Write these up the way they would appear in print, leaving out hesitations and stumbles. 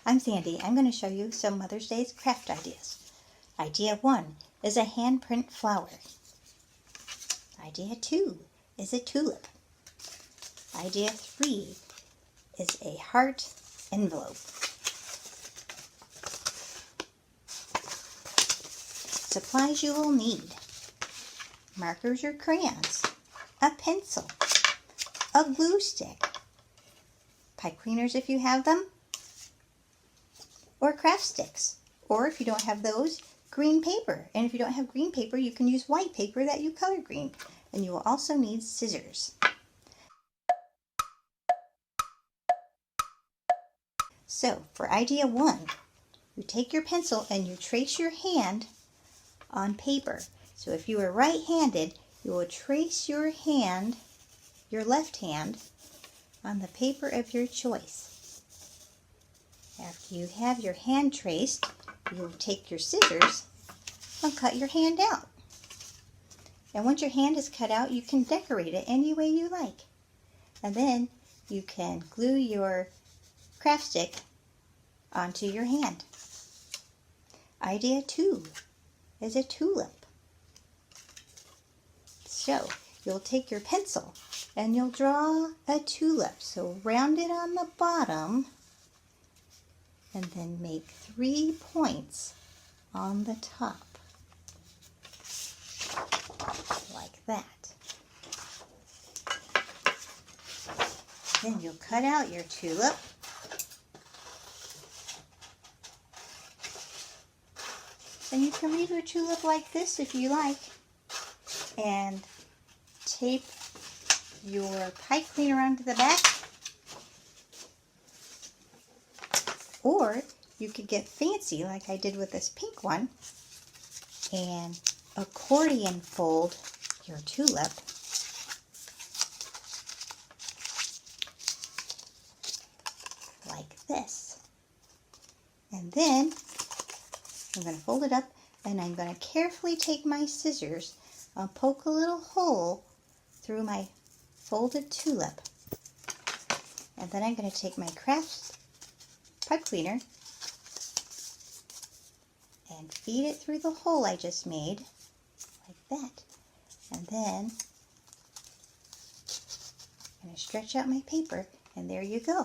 I'm Sandy. I'm going to show you some Mother's Day craft ideas. Idea 1 is a handprint flower. Idea 2 is a tulip. Idea 3 is a heart envelope. Supplies you will need: markers or crayons, a pencil, a glue stick, pipe cleaners if you have them, or craft sticks, or if you don't have those, green paper. And if you don't have green paper, you can use white paper that you color green. And you will also need scissors. So for idea 1, you take your pencil and you trace your hand on paper. So if you are right-handed, you will trace your hand, your left hand, on the paper of your choice. After you have your hand traced, you will take your scissors and cut your hand out. And once your hand is cut out, you can decorate it any way you like. And then you can glue your craft stick onto your hand. Idea 2 is a tulip. So you'll take your pencil and you'll draw a tulip. So round it on the bottom and then make 3 points on the top, like that. Then you'll cut out your tulip. And you can leave your tulip like this if you like, and tape your pipe cleaner onto the back. Or you could get fancy like I did with this pink one and accordion fold your tulip like this. And then I'm going to fold it up and I'm going to carefully take my scissors and poke a little hole through my folded tulip. And then I'm going to take my craft pipe cleaner and feed it through the hole I just made, like that. And then I'm going to stretch out my paper, and there you go.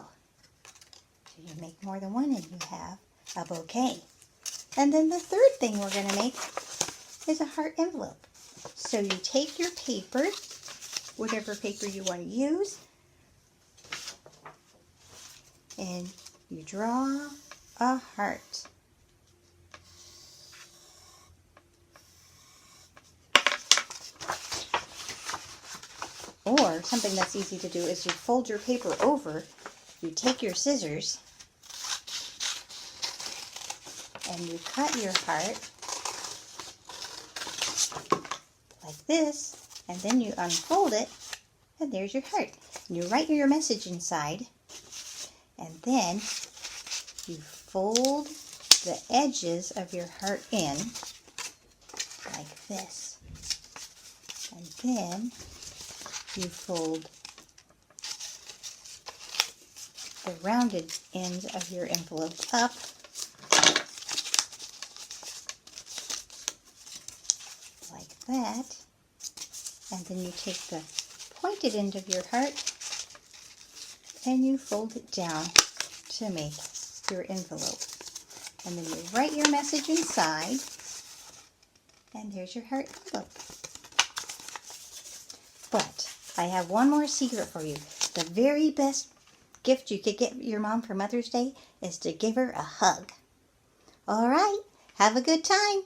So you make more than one and you have a bouquet. And then the third thing we're going to make is a heart envelope. So you take your paper, whatever paper you want to use, and you draw a heart. Or something that's easy to do is you fold your paper over, you take your scissors, and you cut your heart like this, and then you unfold it, and there's your heart. And you write your message inside, and then you fold the edges of your heart in like this. And then you fold the rounded ends of your envelope up like that. And then you take the pointed end of your heart and you fold it down to make your envelope. And then you write your message inside, and there's your heart envelope. But I have one more secret for you. The very best gift you could get your mom for Mother's Day is to give her a hug. All right, have a good time.